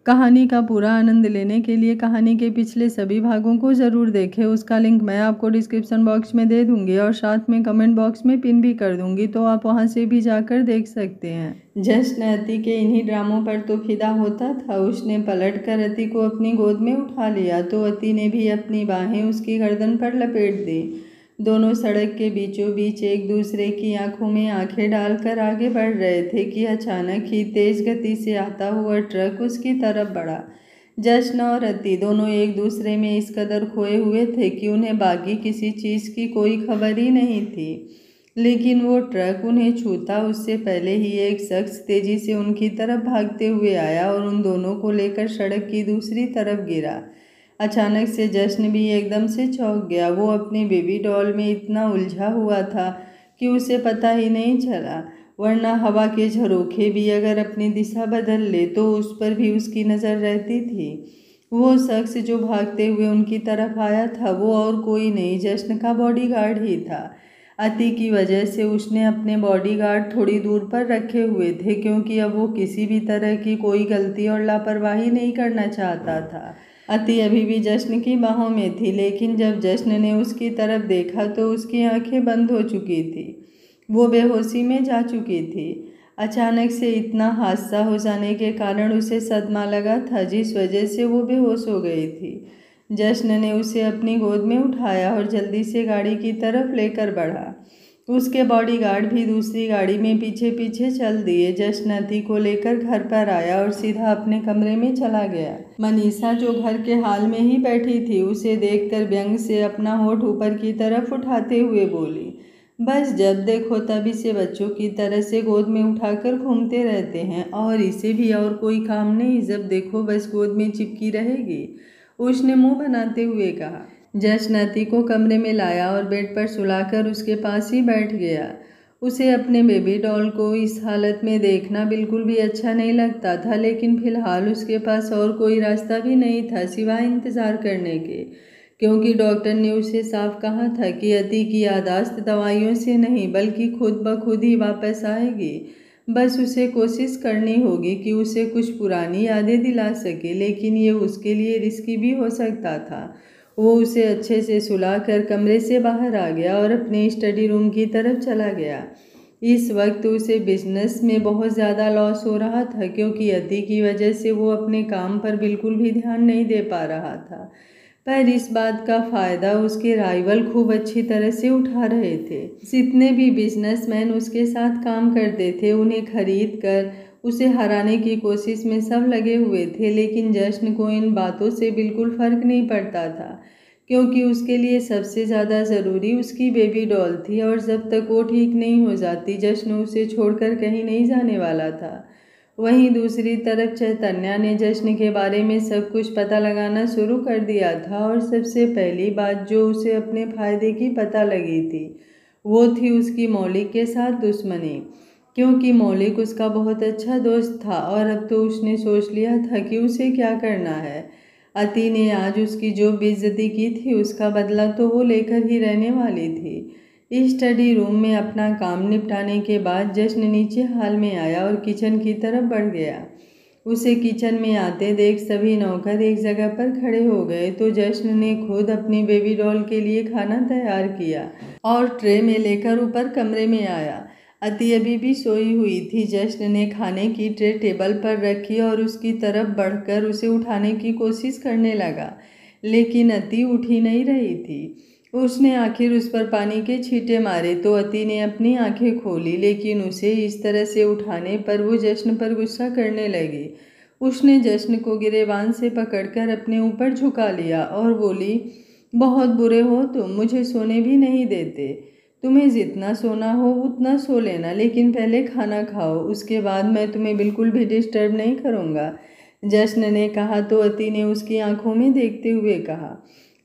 कहानी का पूरा आनंद लेने के लिए कहानी के पिछले सभी भागों को ज़रूर देखें। उसका लिंक मैं आपको डिस्क्रिप्शन बॉक्स में दे दूंगी और साथ में कमेंट बॉक्स में पिन भी कर दूंगी, तो आप वहां से भी जाकर देख सकते हैं। जश्न अति के इन्हीं ड्रामों पर तो फिदा होता था। उसने पलट कर अति को अपनी गोद में उठा लिया तो अति ने भी अपनी बाहें उसकी गर्दन पर लपेट दी। दोनों सड़क के बीचों बीच एक दूसरे की आंखों में आंखें डालकर आगे बढ़ रहे थे कि अचानक ही तेज गति से आता हुआ ट्रक उसकी तरफ बढ़ा। जश्न और अति दोनों एक दूसरे में इस कदर खोए हुए थे कि उन्हें बाकी किसी चीज़ की कोई खबर ही नहीं थी, लेकिन वो ट्रक उन्हें छूता उससे पहले ही एक शख्स तेजी से उनकी तरफ भागते हुए आया और उन दोनों को लेकर सड़क की दूसरी तरफ गिरा। अचानक से जश्न भी एकदम से चौंक गया। वो अपने बेबी डॉल में इतना उलझा हुआ था कि उसे पता ही नहीं चला, वरना हवा के झरोखे भी अगर अपनी दिशा बदल ले तो उस पर भी उसकी नज़र रहती थी। वो शख्स जो भागते हुए उनकी तरफ आया था वो और कोई नहीं, जश्न का बॉडीगार्ड ही था। अति की वजह से उसने अपने बॉडीगार्ड थोड़ी दूर पर रखे हुए थे, क्योंकि अब वो किसी भी तरह की कोई गलती और लापरवाही नहीं करना चाहता था। अति अभी भी जश्न की बाहों में थी, लेकिन जब जश्न ने उसकी तरफ देखा तो उसकी आंखें बंद हो चुकी थी। वो बेहोशी में जा चुकी थी। अचानक से इतना हादसा हो जाने के कारण उसे सदमा लगा था, जिस वजह से वो बेहोश हो गई थी। जश्न ने उसे अपनी गोद में उठाया और जल्दी से गाड़ी की तरफ लेकर बढ़ा। उसके बॉडीगार्ड भी दूसरी गाड़ी में पीछे पीछे चल दिए। जश्न अति को लेकर घर पर आया और सीधा अपने कमरे में चला गया। मनीषा जो घर के हाल में ही बैठी थी उसे देखकर व्यंग से अपना होठ ऊपर की तरफ उठाते हुए बोली, बस जब देखो तब इसे बच्चों की तरह से गोद में उठाकर घूमते रहते हैं और इसे भी और कोई काम नहीं, जब देखो बस गोद में चिपकी रहेगी, उसने मुंह बनाते हुए कहा। जश्न अति को कमरे में लाया और बेड पर सुलाकर उसके पास ही बैठ गया। उसे अपने बेबी डॉल को इस हालत में देखना बिल्कुल भी अच्छा नहीं लगता था, लेकिन फिलहाल उसके पास और कोई रास्ता भी नहीं था सिवाय इंतज़ार करने के, क्योंकि डॉक्टर ने उसे साफ कहा था कि अति की यादाश्त दवाइयों से नहीं बल्कि खुद ब खुद ही वापस आएगी। बस उसे कोशिश करनी होगी कि उसे कुछ पुरानी यादें दिला सके, लेकिन ये उसके लिए रिस्की भी हो सकता था। वो उसे अच्छे से सुलाकर कमरे से बाहर आ गया और अपने स्टडी रूम की तरफ चला गया। इस वक्त उसे बिजनेस में बहुत ज़्यादा लॉस हो रहा था, क्योंकि अति की वजह से वो अपने काम पर बिल्कुल भी ध्यान नहीं दे पा रहा था। पर इस बात का फ़ायदा उसके राइवल खूब अच्छी तरह से उठा रहे थे। जितने भी बिजनेसमैन उसके साथ काम करते थे उन्हें खरीद कर उसे हराने की कोशिश में सब लगे हुए थे, लेकिन जश्न को इन बातों से बिल्कुल फर्क नहीं पड़ता था, क्योंकि उसके लिए सबसे ज़्यादा ज़रूरी उसकी बेबी डॉल थी और जब तक वो ठीक नहीं हो जाती जश्न उसे छोड़कर कहीं नहीं जाने वाला था। वहीं दूसरी तरफ चैतन्या ने जश्न के बारे में सब कुछ पता लगाना शुरू कर दिया था और सबसे पहली बात जो उसे अपने फायदे की पता लगी थी वो थी उसकी मौलिक के साथ दुश्मनी, क्योंकि मौलिक उसका बहुत अच्छा दोस्त था और अब तो उसने सोच लिया था कि उसे क्या करना है। अति ने आज उसकी जो बेइज्जती की थी उसका बदला तो वो लेकर ही रहने वाली थी। स्टडी रूम में अपना काम निपटाने के बाद जश्न नीचे हॉल में आया और किचन की तरफ बढ़ गया। उसे किचन में आते देख सभी नौकर एक जगह पर खड़े हो गए तो जश्न ने खुद अपनी बेबी डॉल के लिए खाना तैयार किया और ट्रे में लेकर ऊपर कमरे में आया। अति अभी भी सोई हुई थी। जश्न ने खाने की ट्रे टेबल पर रखी और उसकी तरफ बढ़कर उसे उठाने की कोशिश करने लगा, लेकिन अति उठ ही नहीं रही थी। उसने आखिर उस पर पानी के छींटे मारे तो अति ने अपनी आंखें खोली, लेकिन उसे इस तरह से उठाने पर वो जश्न पर गुस्सा करने लगी। उसने जश्न को गिरेबान से पकड़कर अपने ऊपर झुका लिया और बोली, बहुत बुरे हो तुम, मुझे सोने भी नहीं देते। तुम्हें जितना सोना हो उतना सो लेना, लेकिन पहले खाना खाओ, उसके बाद मैं तुम्हें बिल्कुल भी डिस्टर्ब नहीं करूँगा। जश्न ने कहा तो अति ने उसकी आंखों में देखते हुए कहा,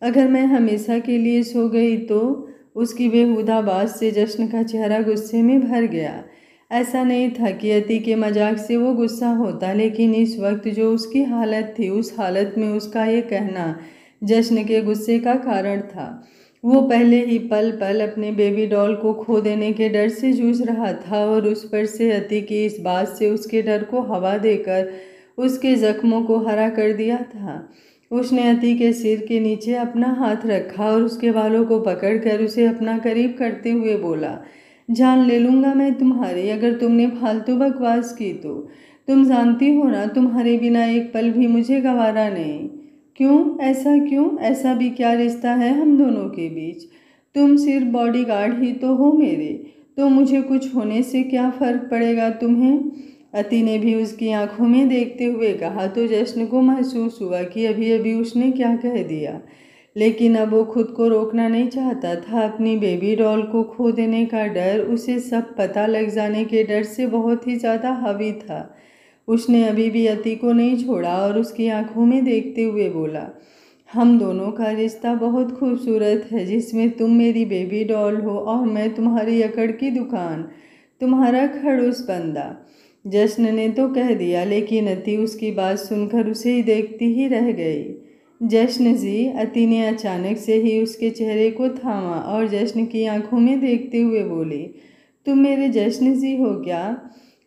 अगर मैं हमेशा के लिए सो गई तो। उसकी बेहुदा बात से जश्न का चेहरा गुस्से में भर गया। ऐसा नहीं था कि अति के मजाक से वो गुस्सा होता, लेकिन इस वक्त जो उसकी हालत थी उस हालत में उसका ये कहना जश्न के गुस्से का कारण था। वो पहले ही पल पल अपने बेबी डॉल को खो देने के डर से जूझ रहा था और उस पर से अति की इस बात से उसके डर को हवा देकर उसके जख्मों को हरा कर दिया था। उसने अति के सिर के नीचे अपना हाथ रखा और उसके बालों को पकड़कर उसे अपना करीब करते हुए बोला, जान ले लूँगा मैं तुम्हारी अगर तुमने फालतू बकवास की तो। तुम जानती हो ना, तुम्हारे बिना एक पल भी मुझे गवारा नहीं। क्यों? ऐसा क्यों? ऐसा भी क्या रिश्ता है हम दोनों के बीच? तुम सिर्फ बॉडीगार्ड ही तो हो मेरे, तो मुझे कुछ होने से क्या फ़र्क पड़ेगा तुम्हें? अति ने भी उसकी आंखों में देखते हुए कहा तो जश्न को महसूस हुआ कि अभी अभी उसने क्या कह दिया, लेकिन अब वो खुद को रोकना नहीं चाहता था। अपनी बेबी डॉल को खो देने का डर उसे सब पता लग जाने के डर से बहुत ही ज़्यादा हावी था। उसने अभी भी अति को नहीं छोड़ा और उसकी आंखों में देखते हुए बोला, हम दोनों का रिश्ता बहुत खूबसूरत है, जिसमें तुम मेरी बेबी डॉल हो और मैं तुम्हारी अकड़ की दुकान, तुम्हारा खड़ूस बंदा। जश्न ने तो कह दिया, लेकिन अति उसकी बात सुनकर उसे ही देखती ही रह गई। जश्न जी, अति ने अचानक से ही उसके चेहरे को थामा और जश्न की आंखों में देखते हुए बोली, तुम मेरे जश्न जी हो क्या?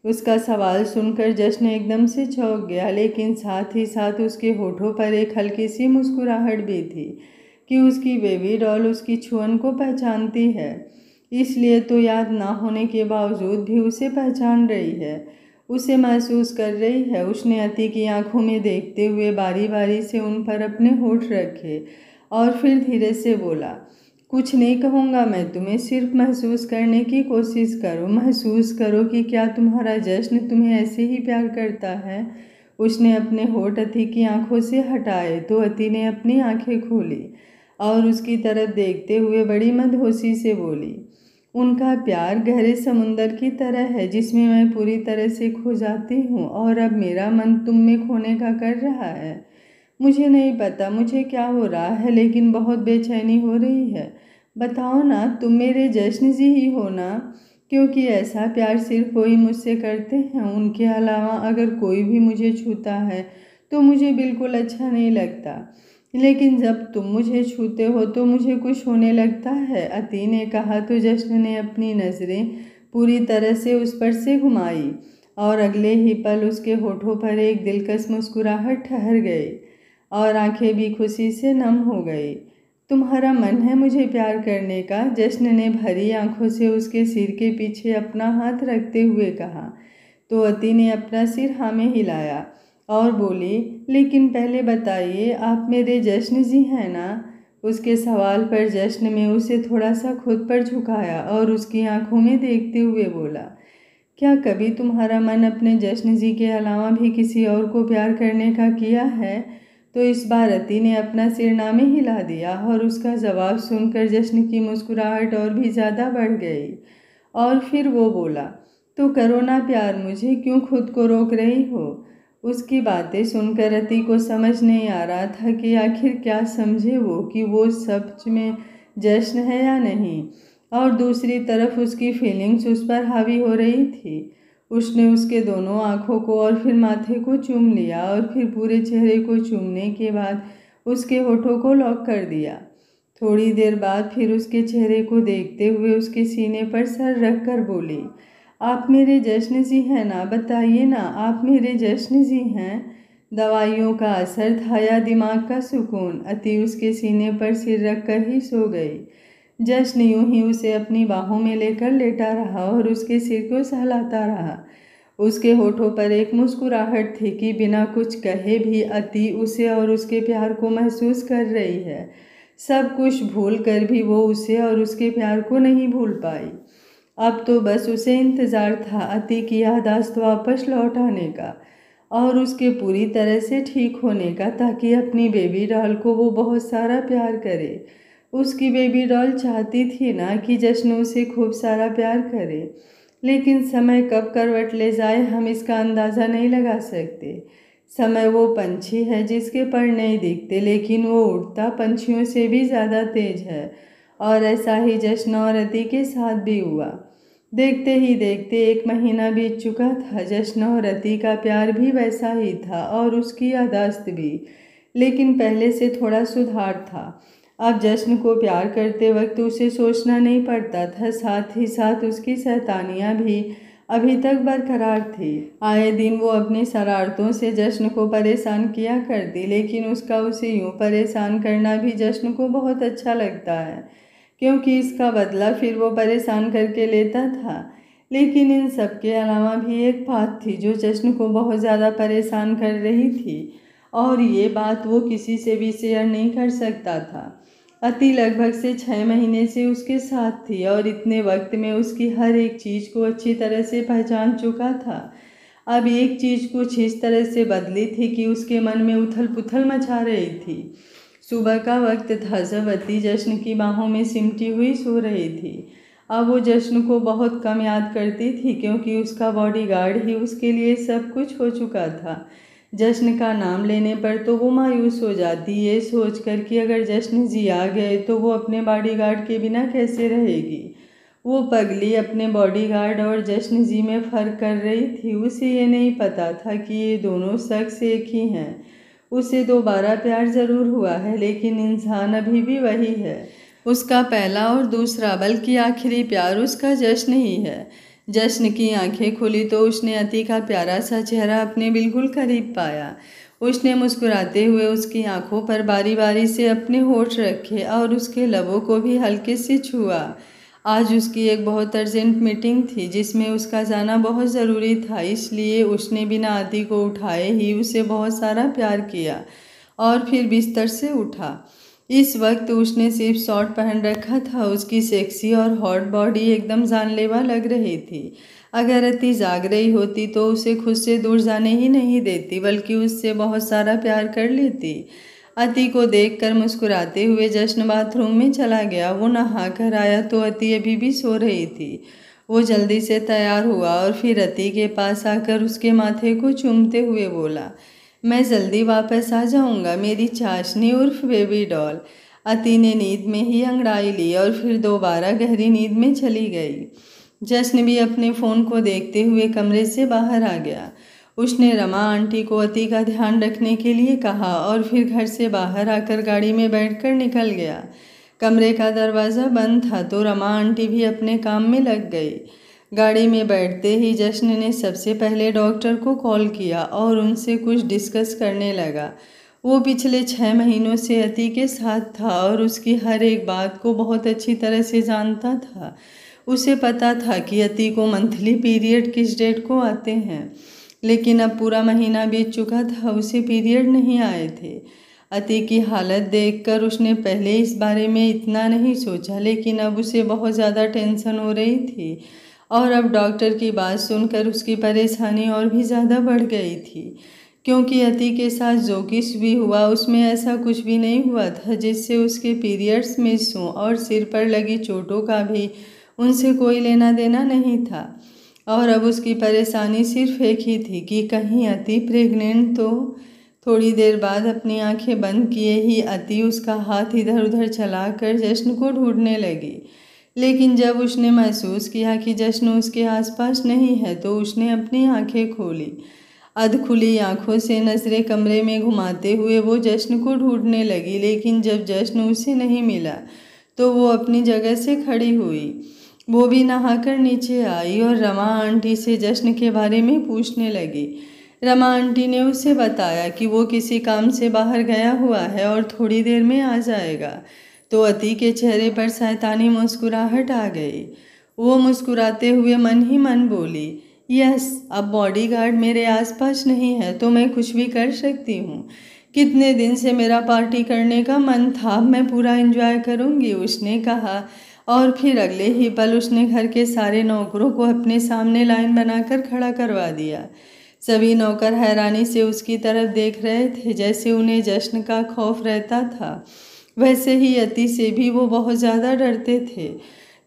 उसका सवाल सुनकर जश्न एकदम से चौंक गया, लेकिन साथ ही साथ उसके होठों पर एक हल्की सी मुस्कुराहट भी थी कि उसकी बेबी डॉल उसकी छुअन को पहचानती है, इसलिए तो याद ना होने के बावजूद भी उसे पहचान रही है, उसे महसूस कर रही है। उसने अति की आंखों में देखते हुए बारी बारी से उन पर अपने होठ रखे और फिर धीरे से बोला, कुछ नहीं कहूँगा मैं तुम्हें, सिर्फ महसूस करने की कोशिश करो, महसूस करो कि क्या तुम्हारा जश्न तुम्हें ऐसे ही प्यार करता है। उसने अपने होठ अति की आंखों से हटाए तो अति ने अपनी आंखें खोली और उसकी तरफ देखते हुए बड़ी मदहोशी से बोली, उनका प्यार गहरे समुंदर की तरह है जिसमें मैं पूरी तरह से खो जाती हूँ और अब मेरा मन तुम में खोने का कर रहा है। मुझे नहीं पता मुझे क्या हो रहा है, लेकिन बहुत बेचैनी हो रही है। बताओ ना, तुम मेरे जश्न जी ही हो ना? क्योंकि ऐसा प्यार सिर्फ वही मुझसे करते हैं, उनके अलावा अगर कोई भी मुझे छूता है तो मुझे बिल्कुल अच्छा नहीं लगता, लेकिन जब तुम मुझे छूते हो तो मुझे कुछ होने लगता है। अति ने कहा तो जश्न ने अपनी नज़रें पूरी तरह से उस पर से घुमाई और अगले ही पल उसके होठों पर एक दिलकश मुस्कुराहट ठहर गई और आंखें भी खुशी से नम हो गई। तुम्हारा मन है मुझे प्यार करने का? जश्न ने भरी आंखों से उसके सिर के पीछे अपना हाथ रखते हुए कहा तो अति ने अपना सिर हाँ में हिलाया और बोली, लेकिन पहले बताइए आप मेरे जश्न जी हैं ना? उसके सवाल पर जश्न में उसे थोड़ा सा खुद पर झुकाया और उसकी आंखों में देखते हुए बोला, क्या कभी तुम्हारा मन अपने जश्न जी के अलावा भी किसी और को प्यार करने का किया है? तो इस बार अति ने अपना सिर ना में हिला दिया और उसका जवाब सुनकर जश्न की मुस्कुराहट और भी ज़्यादा बढ़ गई और फिर वो बोला, तो करो ना प्यार मुझे, क्यों खुद को रोक रही हो? उसकी बातें सुनकर अति को समझ नहीं आ रहा था कि आखिर क्या समझे वो, कि वो सच में जश्न है या नहीं, और दूसरी तरफ उसकी फीलिंग्स उस पर हावी हो रही थी। उसने उसके दोनों आँखों को और फिर माथे को चूम लिया और फिर पूरे चेहरे को चूमने के बाद उसके होठों को लॉक कर दिया। थोड़ी देर बाद फिर उसके चेहरे को देखते हुए उसके सीने पर सर रख कर बोली, आप मेरे जश्न जी हैं ना? बताइए ना, आप मेरे जश्न जी हैं? दवाइयों का असर था या दिमाग का सुकून? अति उसके सीने पर सिर रख कर ही सो गई। जश्न यूं ही उसे अपनी बाहों में लेकर लेटा रहा और उसके सिर को सहलाता रहा। उसके होठों पर एक मुस्कुराहट थी कि बिना कुछ कहे भी अति उसे और उसके प्यार को महसूस कर रही है। सब कुछ भूल कर भी वो उसे और उसके प्यार को नहीं भूल पाई। अब तो बस उसे इंतज़ार था अति की याददाश्त वापस लौट आने का और उसके पूरी तरह से ठीक होने का, ताकि अपनी बेबी डॉल को वो बहुत सारा प्यार करे। उसकी बेबी डॉल चाहती थी ना कि जश्न उसे खूब सारा प्यार करे, लेकिन समय कब करवट ले जाए हम इसका अंदाज़ा नहीं लगा सकते। समय वो पंछी है जिसके पर नहीं दिखते, लेकिन वो उड़ता पंछियों से भी ज़्यादा तेज है, और ऐसा ही जश्न और अति के साथ भी हुआ। देखते ही देखते 1 महीना बीत चुका था। जश्न और अति का प्यार भी वैसा ही था और उसकी याददाश्त भी, लेकिन पहले से थोड़ा सुधार था। अब जश्न को प्यार करते वक्त उसे सोचना नहीं पड़ता था, साथ ही साथ उसकी शैतानियाँ भी अभी तक बरकरार थी। आए दिन वो अपनी शरारतों से जश्न को परेशान किया करती, लेकिन उसका उसे यूं परेशान करना भी जश्न को बहुत अच्छा लगता है, क्योंकि इसका बदला फिर वो परेशान करके लेता था। लेकिन इन सब के अलावा भी एक बात थी जो जश्न को बहुत ज़्यादा परेशान कर रही थी, और ये बात वो किसी से भी शेयर नहीं कर सकता था। अति लगभग से 6 महीने से उसके साथ थी और इतने वक्त में उसकी हर एक चीज़ को अच्छी तरह से पहचान चुका था। अब एक चीज़ कुछ इस तरह से बदली थी कि उसके मन में उथल पुथल मचा रही थी। सुबह का वक्त था जब अति जश्न की बाहों में सिमटी हुई सो रही थी। अब वो जश्न को बहुत कम याद करती थी, क्योंकि उसका बॉडीगार्ड ही उसके लिए सब कुछ हो चुका था। जश्न का नाम लेने पर तो वो मायूस हो जाती, ये सोचकर कि अगर जश्न जी आ गए तो वो अपने बॉडीगार्ड के बिना कैसे रहेगी। वो पगली अपने बॉडीगार्ड और जश्न जी में फ़र्क कर रही थी। उसे ये नहीं पता था कि ये दोनों शख्स एक ही हैं। उसे दोबारा प्यार ज़रूर हुआ है, लेकिन इंसान अभी भी वही है। उसका पहला और दूसरा बल्कि आखिरी प्यार उसका जश्न ही है। जश्न की आंखें खुली तो उसने अति का प्यारा सा चेहरा अपने बिल्कुल करीब पाया। उसने मुस्कुराते हुए उसकी आंखों पर बारी बारी से अपने होठ रखे और उसके लबों को भी हल्के से छुआ। आज उसकी एक बहुत अर्जेंट मीटिंग थी जिसमें उसका जाना बहुत ज़रूरी था, इसलिए उसने बिना अति को उठाए ही उसे बहुत सारा प्यार किया और फिर बिस्तर से उठा। इस वक्त उसने सिर्फ शॉर्ट पहन रखा था। उसकी सेक्सी और हॉट बॉडी एकदम जानलेवा लग रही थी। अगर अति जाग रही होती तो उसे खुद से दूर जाने ही नहीं देती, बल्कि उससे बहुत सारा प्यार कर लेती। अति को देखकर मुस्कुराते हुए जश्न बाथरूम में चला गया। वो नहा कर आया तो अति अभी भी सो रही थी। वो जल्दी से तैयार हुआ और फिर अति के पास आकर उसके माथे को चूमते हुए बोला, मैं जल्दी वापस आ जाऊंगा मेरी चाशनी उर्फ बेबी डॉल। अति ने नींद में ही अंगड़ाई ली और फिर दोबारा गहरी नींद में चली गई। जश्न भी अपने फ़ोन को देखते हुए कमरे से बाहर आ गया। उसने रमा आंटी को अति का ध्यान रखने के लिए कहा और फिर घर से बाहर आकर गाड़ी में बैठकर निकल गया। कमरे का दरवाज़ा बंद था तो रमा आंटी भी अपने काम में लग गई। गाड़ी में बैठते ही जश्न ने सबसे पहले डॉक्टर को कॉल किया और उनसे कुछ डिस्कस करने लगा। वो पिछले 6 महीनों से अति के साथ था और उसकी हर एक बात को बहुत अच्छी तरह से जानता था। उसे पता था कि अति को मंथली पीरियड किस डेट को आते हैं, लेकिन अब पूरा महीना बीत चुका था, उसे पीरियड नहीं आए थे। अति की हालत देखकर उसने पहले इस बारे में इतना नहीं सोचा, लेकिन अब उसे बहुत ज़्यादा टेंशन हो रही थी और अब डॉक्टर की बात सुनकर उसकी परेशानी और भी ज़्यादा बढ़ गई थी, क्योंकि अति के साथ जो कुछ भी हुआ उसमें ऐसा कुछ भी नहीं हुआ था जिससे उसके पीरियड्स मिस हों, और सिर पर लगी चोटों का भी उनसे कोई लेना देना नहीं था। और अब उसकी परेशानी सिर्फ एक ही थी कि कहीं अति प्रेग्नेंट तो। थोड़ी देर बाद अपनी आंखें बंद किए ही अति उसका हाथ इधर उधर चलाकर जश्न को ढूंढने लगी, लेकिन जब उसने महसूस किया कि जश्न उसके आसपास नहीं है तो उसने अपनी आंखें खोली। अधखुली आंखों से नजरें कमरे में घुमाते हुए वो जश्न को ढूंढने लगी, लेकिन जब जश्न उसे नहीं मिला तो वो अपनी जगह से खड़ी हुई। वो भी नहाकर नीचे आई और रमा आंटी से जश्न के बारे में पूछने लगी। रमा आंटी ने उसे बताया कि वो किसी काम से बाहर गया हुआ है और थोड़ी देर में आ जाएगा। तो अति के चेहरे पर शैतानी मुस्कुराहट आ गई। वो मुस्कुराते हुए मन ही मन बोली, यस, अब बॉडीगार्ड मेरे आसपास नहीं है तो मैं कुछ भी कर सकती हूँ। कितने दिन से मेरा पार्टी करने का मन था, मैं पूरा एंजॉय करूँगी, उसने कहा। और फिर अगले ही पल उसने घर के सारे नौकरों को अपने सामने लाइन बनाकर खड़ा करवा दिया। सभी नौकर हैरानी से उसकी तरफ देख रहे थे, जैसे उन्हें जश्न का खौफ रहता था। वैसे ही अति से भी वो बहुत ज़्यादा डरते थे,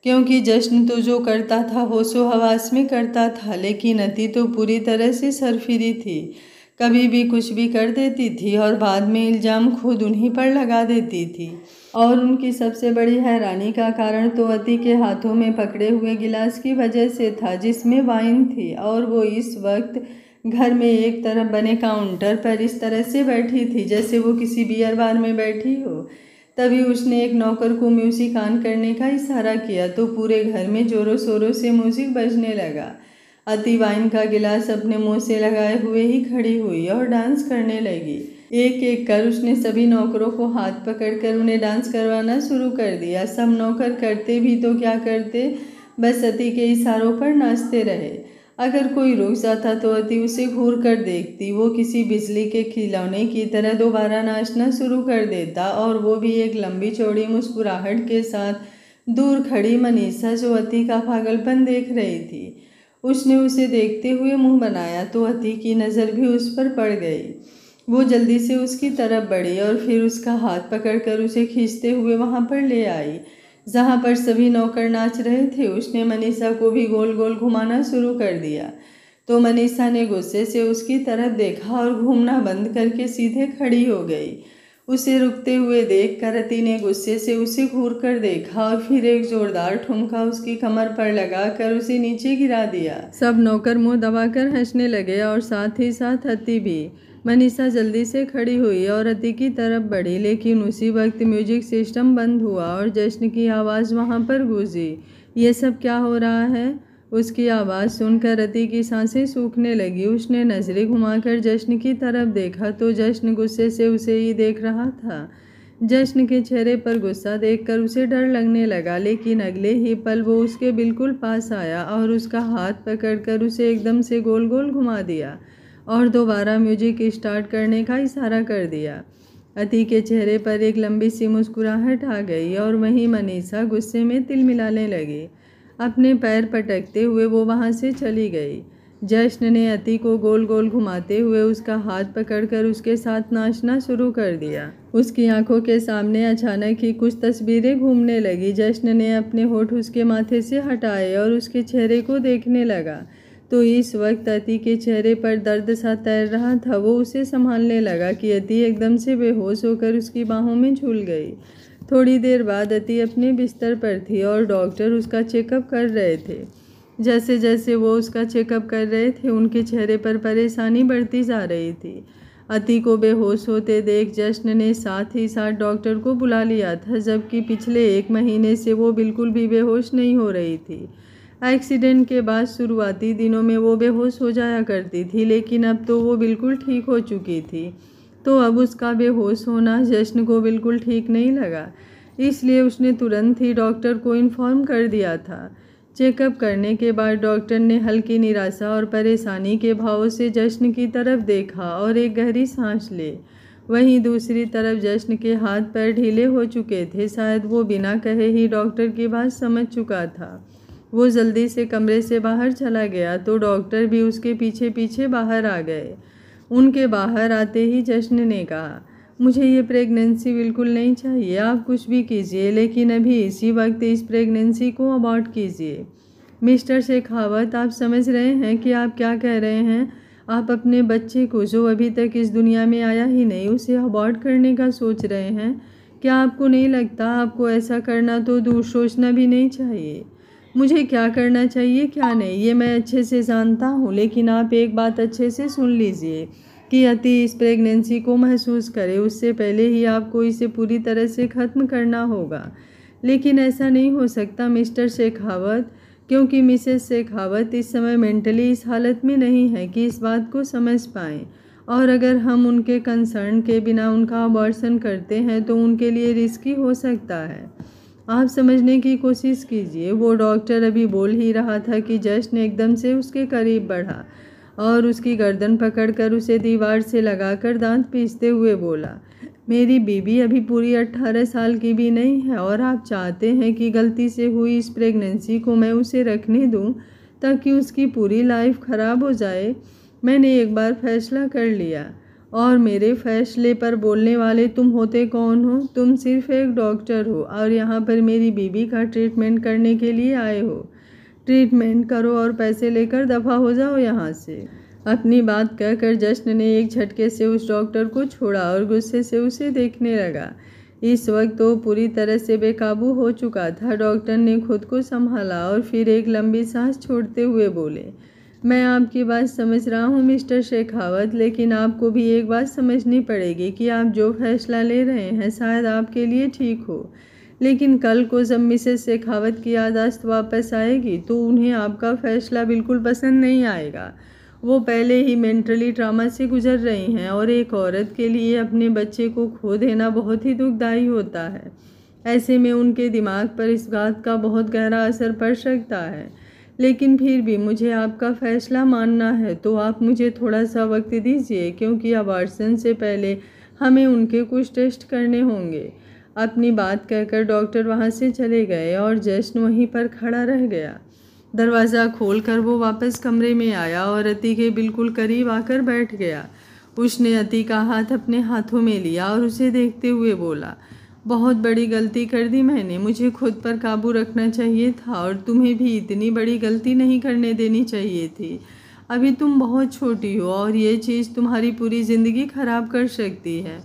क्योंकि जश्न तो जो करता था होशो हवास में करता था, लेकिन अति तो पूरी तरह से सरफिरी थी। कभी भी कुछ भी कर देती थी और बाद में इल्ज़ाम खुद उन्हीं पर लगा देती थी। और उनकी सबसे बड़ी हैरानी का कारण तो अति के हाथों में पकड़े हुए गिलास की वजह से था जिसमें वाइन थी, और वो इस वक्त घर में एक तरफ बने काउंटर पर इस तरह से बैठी थी जैसे वो किसी बियर बार में बैठी हो। तभी उसने एक नौकर को म्यूजिक ऑन करने का इशारा किया तो पूरे घर में जोरों शोरों से म्यूजिक बजने लगा। अति वाइन का गिलास अपने मुंह से लगाए हुए ही खड़ी हुई और डांस करने लगी। एक एक कर उसने सभी नौकरों को हाथ पकड़कर उन्हें डांस करवाना शुरू कर दिया। सब नौकर करते भी तो क्या करते, बस अति के इशारों पर नाचते रहे। अगर कोई रुक जाता तो अति उसे घूर कर देखती। वो किसी बिजली के खिलौने की तरह दोबारा नाचना शुरू कर देता, और वो भी एक लंबी चौड़ी मुस्कुराहट के साथ। दूर खड़ी मनीषा जो अति का पागलपन देख रही थी, उसने उसे देखते हुए मुंह बनाया तो अति की नज़र भी उस पर पड़ गई। वो जल्दी से उसकी तरफ बढ़ी और फिर उसका हाथ पकड़कर उसे खींचते हुए वहां पर ले आई जहां पर सभी नौकर नाच रहे थे। उसने मनीषा को भी गोल गोल घुमाना शुरू कर दिया तो मनीषा ने गुस्से से उसकी तरफ देखा और घूमना बंद करके सीधे खड़ी हो गई। उसे रुकते हुए देखकर अति ने गुस्से से उसे घूर कर देखा और फिर एक जोरदार ठुमका उसकी कमर पर लगाकर उसे नीचे गिरा दिया। सब नौकर मुंह दबाकर हंसने लगे और साथ ही साथ अति भी। मनीषा जल्दी से खड़ी हुई और अति की तरफ बढ़ी, लेकिन उसी वक्त म्यूजिक सिस्टम बंद हुआ और जश्न की आवाज़ वहां पर गूंजी। ये सब क्या हो रहा है? उसकी आवाज़ सुनकर अति की सांसें सूखने लगी। उसने नजरें घुमाकर जश्न की तरफ देखा तो जश्न गुस्से से उसे ही देख रहा था। जश्न के चेहरे पर गुस्सा देखकर उसे डर लगने लगा, लेकिन अगले ही पल वो उसके बिल्कुल पास आया और उसका हाथ पकड़कर उसे एकदम से गोल गोल घुमा दिया और दोबारा म्यूजिक स्टार्ट करने का इशारा कर दिया। अति के चेहरे पर एक लंबी सी मुस्कुराहट आ गई और वहीं मनीषा गुस्से में तिलमिलाने लगी। अपने पैर पटकते हुए वो वहां से चली गई। जश्न ने अति को गोल गोल घुमाते हुए उसका हाथ पकड़कर उसके साथ नाचना शुरू कर दिया। उसकी आंखों के सामने अचानक ही कुछ तस्वीरें घूमने लगी। जश्न ने अपने होठ उसके माथे से हटाए और उसके चेहरे को देखने लगा तो इस वक्त अति के चेहरे पर दर्द सा तैर रहा था। वो उसे संभालने लगा कि अति एकदम से बेहोश होकर उसकी बाहों में झूल गई। थोड़ी देर बाद अति अपने बिस्तर पर थी और डॉक्टर उसका चेकअप कर रहे थे। जैसे जैसे वो उसका चेकअप कर रहे थे उनके चेहरे पर परेशानी बढ़ती जा रही थी। अति को बेहोश होते देख जश्न ने साथ ही साथ डॉक्टर को बुला लिया था, जबकि पिछले 1 महीने से वो बिल्कुल भी बेहोश नहीं हो रही थी। एक्सीडेंट के बाद शुरुआती दिनों में वो बेहोश हो जाया करती थी, लेकिन अब तो वो बिल्कुल ठीक हो चुकी थी। तो अब उसका बेहोश होना जश्न को बिल्कुल ठीक नहीं लगा, इसलिए उसने तुरंत ही डॉक्टर को इन्फॉर्म कर दिया था। चेकअप करने के बाद डॉक्टर ने हल्की निराशा और परेशानी के भावों से जश्न की तरफ देखा और एक गहरी सांस ले। वहीं दूसरी तरफ जश्न के हाथ पैर ढीले हो चुके थे। शायद वो बिना कहे ही डॉक्टर की बात समझ चुका था। वो जल्दी से कमरे से बाहर चला गया तो डॉक्टर भी उसके पीछे पीछे बाहर आ गए। उनके बाहर आते ही जश्न ने कहा, मुझे ये प्रेगनेंसी बिल्कुल नहीं चाहिए। आप कुछ भी कीजिए, लेकिन अभी इसी वक्त इस प्रेगनेंसी को अबॉर्ट कीजिए। मिस्टर शेखावत, आप समझ रहे हैं कि आप क्या कह रहे हैं? आप अपने बच्चे को, जो अभी तक इस दुनिया में आया ही नहीं, उसे अबॉर्ट करने का सोच रहे हैं। क्या आपको नहीं लगता आपको ऐसा करना तो दूर सोचना भी नहीं चाहिए? मुझे क्या करना चाहिए क्या नहीं ये मैं अच्छे से जानता हूँ, लेकिन आप एक बात अच्छे से सुन लीजिए कि अति इस प्रेगनेंसी को महसूस करे उससे पहले ही आपको इसे पूरी तरह से ख़त्म करना होगा। लेकिन ऐसा नहीं हो सकता मिस्टर शेखावत, क्योंकि मिसेस शेखावत इस समय मेंटली इस हालत में नहीं है कि इस बात को समझ पाएँ, और अगर हम उनके कंसर्न के बिना उनका अबॉर्शन करते हैं तो उनके लिए रिस्की हो सकता है। आप समझने की कोशिश कीजिए। वो डॉक्टर अभी बोल ही रहा था कि जश्न एकदम से उसके करीब बढ़ा और उसकी गर्दन पकड़कर उसे दीवार से लगाकर दांत पीसते हुए बोला, मेरी बीबी अभी पूरी 18 साल की भी नहीं है और आप चाहते हैं कि गलती से हुई इस प्रेगनेंसी को मैं उसे रखने दूं ताकि उसकी पूरी लाइफ ख़राब हो जाए। मैंने एक बार फैसला कर लिया और मेरे फैसले पर बोलने वाले तुम होते कौन हो? तुम सिर्फ एक डॉक्टर हो और यहाँ पर मेरी बीबी का ट्रीटमेंट करने के लिए आए हो। ट्रीटमेंट करो और पैसे लेकर दफ़ा हो जाओ यहाँ से। अपनी बात कहकर जश्न ने एक झटके से उस डॉक्टर को छोड़ा और गुस्से से उसे देखने लगा। इस वक्त वो पूरी तरह से बेकाबू हो चुका था। डॉक्टर ने खुद को संभाला और फिर एक लंबी सांस छोड़ते हुए बोले, मैं आपकी बात समझ रहा हूँ मिस्टर शेखावत, लेकिन आपको भी एक बात समझनी पड़ेगी कि आप जो फैसला ले रहे हैं शायद आपके लिए ठीक हो, लेकिन कल को जब मिसेस शेखावत की याददाश्त वापस आएगी तो उन्हें आपका फ़ैसला बिल्कुल पसंद नहीं आएगा। वो पहले ही मेंटली ट्रामा से गुजर रही हैं और एक औरत के लिए अपने बच्चे को खो देना बहुत ही दुखदाई होता है। ऐसे में उनके दिमाग पर इस बात का बहुत गहरा असर पड़ सकता है। लेकिन फिर भी मुझे आपका फ़ैसला मानना है, तो आप मुझे थोड़ा सा वक्त दीजिए, क्योंकि अबॉर्शन से पहले हमें उनके कुछ टेस्ट करने होंगे। अपनी बात कहकर डॉक्टर वहाँ से चले गए और जश्न वहीं पर खड़ा रह गया। दरवाज़ा खोलकर वो वापस कमरे में आया और अति के बिल्कुल करीब आकर बैठ गया। उसने अति का हाथ अपने हाथों में लिया और उसे देखते हुए बोला, बहुत बड़ी गलती कर दी मैंने। मुझे खुद पर काबू रखना चाहिए था और तुम्हें भी इतनी बड़ी गलती नहीं करने देनी चाहिए थी। अभी तुम बहुत छोटी हो और ये चीज़ तुम्हारी पूरी ज़िंदगी ख़राब कर सकती है।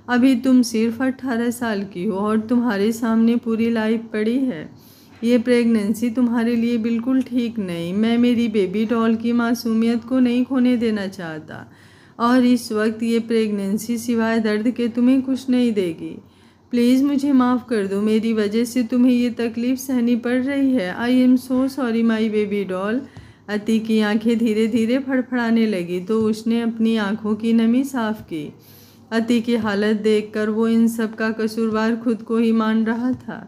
अभी तुम सिर्फ 18 साल की हो और तुम्हारे सामने पूरी लाइफ पड़ी है। ये प्रेगनेंसी तुम्हारे लिए बिल्कुल ठीक नहीं। मैं मेरी बेबी डॉल की मासूमियत को नहीं खोने देना चाहता और इस वक्त ये प्रेगनेंसी सिवाय दर्द के तुम्हें कुछ नहीं देगी। प्लीज़ मुझे माफ़ कर दो, मेरी वजह से तुम्हें ये तकलीफ़ सहनी पड़ रही है। I am so sorry my baby doll. अति की आंखें धीरे धीरे फड़फड़ाने लगी तो उसने अपनी आंखों की नमी साफ की। अति की हालत देखकर वो इन सब का कसूरवार खुद को ही मान रहा था।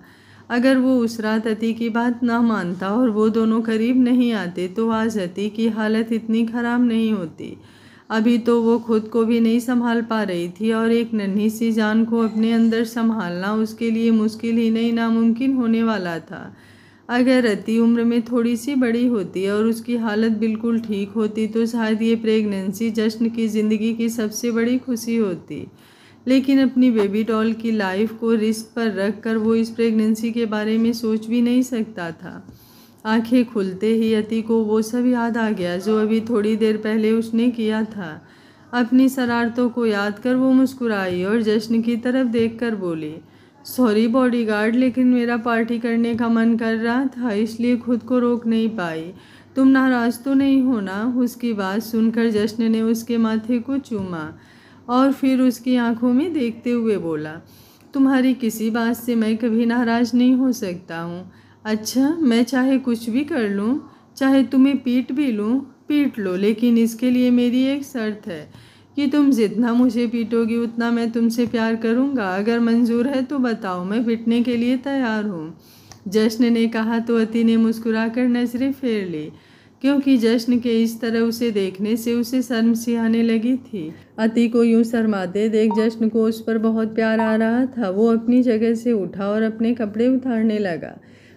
अगर वो उस रात अति की बात ना मानता और वो दोनों करीब नहीं आते तो आज अति की हालत इतनी ख़राब नहीं होती। अभी तो वो खुद को भी नहीं संभाल पा रही थी और एक नन्ही सी जान को अपने अंदर संभालना उसके लिए मुश्किल ही नहीं नामुमकिन होने वाला था। अगर अति उम्र में थोड़ी सी बड़ी होती और उसकी हालत बिल्कुल ठीक होती तो शायद ये प्रेगनेंसी जश्न की ज़िंदगी की सबसे बड़ी खुशी होती। लेकिन अपनी बेबी डॉल की लाइफ को रिस्क पर रख कर वो इस प्रेगनेंसी के बारे में सोच भी नहीं सकता था। आंखें खुलते ही अति को वो सब याद आ गया जो अभी थोड़ी देर पहले उसने किया था। अपनी शरारतों को याद कर वो मुस्कुराई और जश्न की तरफ देखकर बोली, सॉरी बॉडीगार्ड, लेकिन मेरा पार्टी करने का मन कर रहा था इसलिए खुद को रोक नहीं पाई। तुम नाराज़ तो नहीं हो ना? उसकी बात सुनकर जश्न ने उसके माथे को चूमा और फिर उसकी आंखों में देखते हुए बोला, तुम्हारी किसी बात से मैं कभी नाराज़ नहीं हो सकता हूँ। अच्छा, मैं चाहे कुछ भी कर लूँ, चाहे तुम्हें पीट भी लूँ, पीट लो, लेकिन इसके लिए मेरी एक शर्त है कि तुम जितना मुझे पीटोगी उतना मैं तुमसे प्यार करूँगा। अगर मंजूर है तो बताओ, मैं पिटने के लिए तैयार हूँ। जश्न ने कहा तो अति ने मुस्कुराकर नजरें फेर ली, क्योंकि जश्न के इस तरह उसे देखने से उसे शर्म सी आने लगी थी। अति को यूं शर्माते देख जश्न को उस पर बहुत प्यार आ रहा था। वो अपनी जगह से उठा और अपने कपड़े उतारने लगा।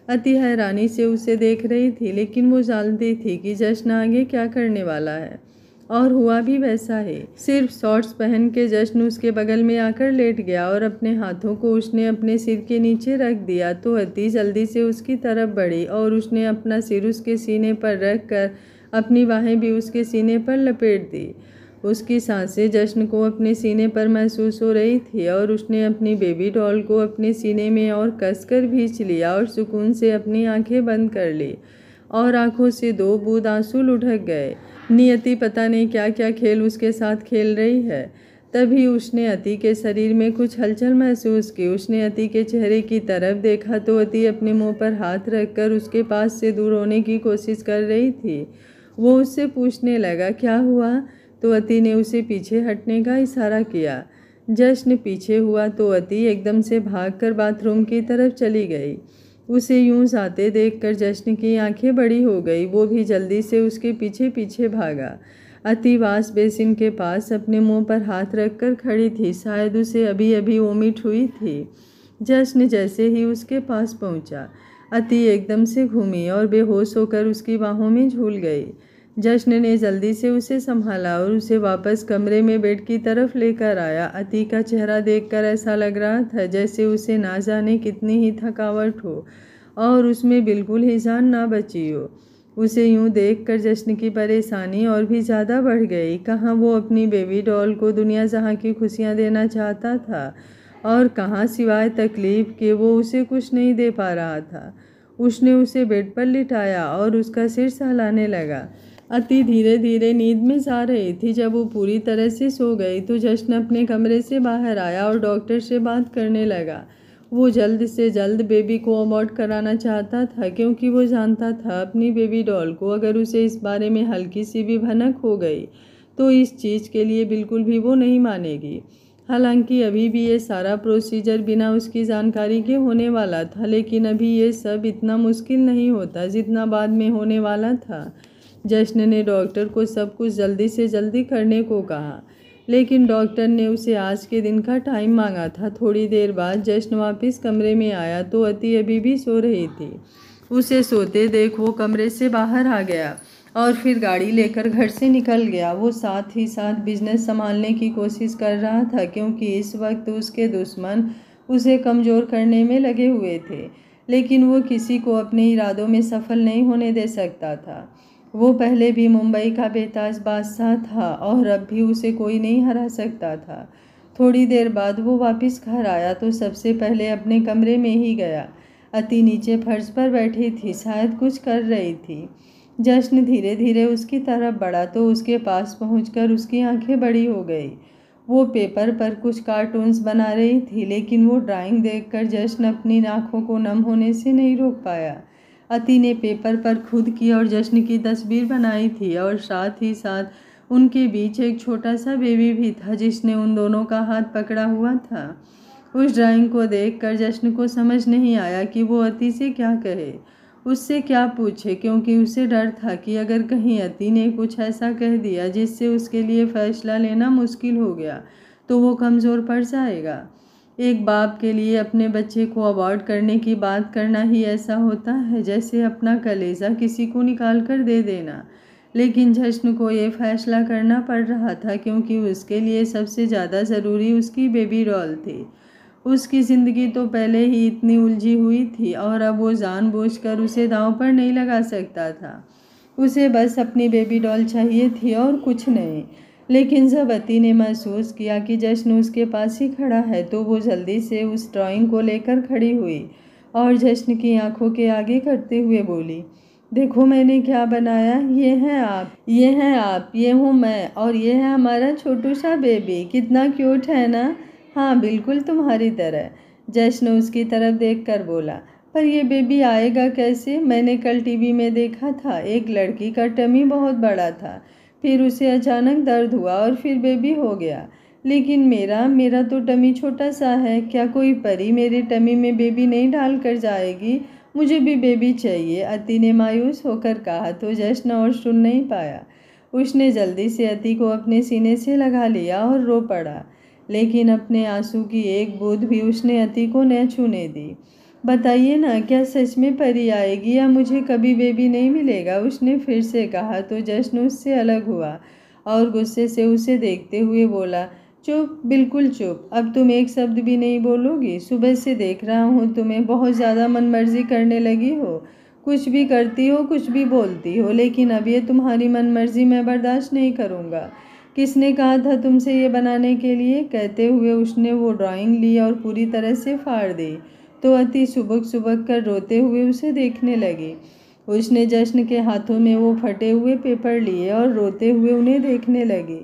अति हैरानी से उसे देख रही थी, लेकिन वो जानती थी कि जश्न आगे क्या करने वाला है और हुआ भी वैसा ही। सिर्फ शॉर्ट्स पहन के जश्न उसके बगल में आकर लेट गया और अपने हाथों को उसने अपने सिर के नीचे रख दिया तो अति जल्दी से उसकी तरफ बढ़ी और उसने अपना सिर उसके सीने पर रख कर अपनी बाहें भी उसके सीने पर लपेट दी। उसकी सांसें जश्न को अपने सीने पर महसूस हो रही थी और उसने अपनी बेबी डॉल को अपने सीने में और कसकर भींच लिया और सुकून से अपनी आंखें बंद कर ली और आंखों से 2 बूंद आंसू लुढ़क गए। नियति पता नहीं क्या क्या खेल उसके साथ खेल रही है। तभी उसने अति के शरीर में कुछ हलचल महसूस की। उसने अति के चेहरे की तरफ देखा तो अति अपने मुंह पर हाथ रखकर उसके पास से दूर होने की कोशिश कर रही थी। वो उससे पूछने लगा, क्या हुआ? तो अति ने उसे पीछे हटने का इशारा किया। जश्न पीछे हुआ तो अति एकदम से भागकर बाथरूम की तरफ चली गई। उसे यूं जाते देखकर जश्न की आंखें बड़ी हो गई। वो भी जल्दी से उसके पीछे पीछे भागा। अति वाश बेसिन के पास अपने मुंह पर हाथ रखकर खड़ी थी, शायद उसे अभी अभी वोमिट हुई थी। जश्न जैसे ही उसके पास पहुंचा, अति एकदम से घूमी और बेहोश होकर उसकी बाहों में झूल गई। जश्न ने जल्दी से उसे संभाला और उसे वापस कमरे में बेड की तरफ लेकर आया। अति का चेहरा देखकर ऐसा लग रहा था जैसे उसे ना जाने कितनी ही थकावट हो और उसमें बिल्कुल ही जान ना बची हो। उसे यूं देखकर जश्न की परेशानी और भी ज़्यादा बढ़ गई। कहाँ वो अपनी बेबी डॉल को दुनिया जहाँ की खुशियाँ देना चाहता था और कहाँ सिवाय तकलीफ़ के वो उसे कुछ नहीं दे पा रहा था। उसने उसे बेड पर लिटाया और उसका सिर सहलाने लगा। अति धीरे धीरे नींद में जा रही थी। जब वो पूरी तरह से सो गई तो जश्न अपने कमरे से बाहर आया और डॉक्टर से बात करने लगा। वो जल्द से जल्द बेबी को अबॉर्ट कराना चाहता था, क्योंकि वो जानता था अपनी बेबी डॉल को अगर उसे इस बारे में हल्की सी भी भनक हो गई तो इस चीज़ के लिए बिल्कुल भी वो नहीं मानेगी। हालांकि अभी भी ये सारा प्रोसीजर बिना उसकी जानकारी के होने वाला था, लेकिन अभी ये सब इतना मुश्किल नहीं होता जितना बाद में होने वाला था। जश्न ने डॉक्टर को सब कुछ जल्दी से जल्दी करने को कहा, लेकिन डॉक्टर ने उसे आज के दिन का टाइम मांगा था। थोड़ी देर बाद जश्न वापस कमरे में आया तो अति अभी भी सो रही थी। उसे सोते देख वो कमरे से बाहर आ गया और फिर गाड़ी लेकर घर से निकल गया। वो साथ ही साथ बिजनेस संभालने की कोशिश कर रहा था, क्योंकि इस वक्त उसके दुश्मन उसे कमज़ोर करने में लगे हुए थे, लेकिन वो किसी को अपने इरादों में सफल नहीं होने दे सकता था। वो पहले भी मुंबई का बेताज बादशाह था और अब भी उसे कोई नहीं हरा सकता था। थोड़ी देर बाद वो वापस घर आया तो सबसे पहले अपने कमरे में ही गया। अति नीचे फर्श पर बैठी थी, शायद कुछ कर रही थी। जश्न धीरे धीरे उसकी तरफ बढ़ा तो उसके पास पहुंचकर उसकी आंखें बड़ी हो गई। वो पेपर पर कुछ कार्टून्स बना रही थी, लेकिन वो ड्राइंग देखकर जश्न अपनी आंखों को नम होने से नहीं रोक पाया। अति ने पेपर पर खुद की और जश्न की तस्वीर बनाई थी और साथ ही साथ उनके बीच एक छोटा सा बेबी भी था जिसने उन दोनों का हाथ पकड़ा हुआ था। उस ड्राइंग को देखकर जश्न को समझ नहीं आया कि वो अति से क्या कहे, उससे क्या पूछे, क्योंकि उसे डर था कि अगर कहीं अति ने कुछ ऐसा कह दिया जिससे उसके लिए फैसला लेना मुश्किल हो गया तो वो कमज़ोर पड़ जाएगा। एक बाप के लिए अपने बच्चे को अबॉर्ट करने की बात करना ही ऐसा होता है जैसे अपना कलेजा किसी को निकाल कर दे देना। लेकिन जश्न को ये फैसला करना पड़ रहा था, क्योंकि उसके लिए सबसे ज़्यादा ज़रूरी उसकी बेबी डॉल थी। उसकी ज़िंदगी तो पहले ही इतनी उलझी हुई थी और अब वो जानबूझकर उसे दांव पर नहीं लगा सकता था। उसे बस अपनी बेबी डॉल चाहिए थी और कुछ नहीं। लेकिन जब अति ने महसूस किया कि जश्न उसके पास ही खड़ा है तो वो जल्दी से उस ड्राइंग को लेकर खड़ी हुई और जश्न की आंखों के आगे करते हुए बोली, देखो मैंने क्या बनाया, ये हैं आप, ये हैं आप, ये हूँ मैं और ये है हमारा छोटू सा बेबी। कितना क्यूट है ना? हाँ बिल्कुल तुम्हारी तरह। जश्न उसकी तरफ देखकर बोला, पर ये बेबी आएगा कैसे? मैंने कल टीवी में देखा था, एक लड़की का टमी बहुत बड़ा था, फिर उसे अचानक दर्द हुआ और फिर बेबी हो गया। लेकिन मेरा तो टमी छोटा सा है, क्या कोई परी मेरे टमी में बेबी नहीं डाल कर जाएगी? मुझे भी बेबी चाहिए, अति ने मायूस होकर कहा तो जश्न और सुन नहीं पाया। उसने जल्दी से अति को अपने सीने से लगा लिया और रो पड़ा, लेकिन अपने आंसू की एक बूंद भी उसने अति को न छूने दी। बताइए ना, क्या सच में परी आएगी या मुझे कभी बेबी नहीं मिलेगा? उसने फिर से कहा तो जश्न उससे अलग हुआ और गुस्से से उसे देखते हुए बोला, चुप, बिल्कुल चुप, अब तुम एक शब्द भी नहीं बोलोगी। सुबह से देख रहा हूँ तुम्हें बहुत ज़्यादा मनमर्जी करने लगी हो, कुछ भी करती हो, कुछ भी बोलती हो, लेकिन अब ये तुम्हारी मनमर्जी मैं बर्दाश्त नहीं करूँगा। किसने कहा था तुमसे ये बनाने के लिए? कहते हुए उसने वो ड्राइंग ली और पूरी तरह से फाड़ दी तो अति सुबक सुबक कर रोते हुए उसे देखने लगी। उसने जश्न के हाथों में वो फटे हुए पेपर लिए और रोते हुए उन्हें देखने लगी,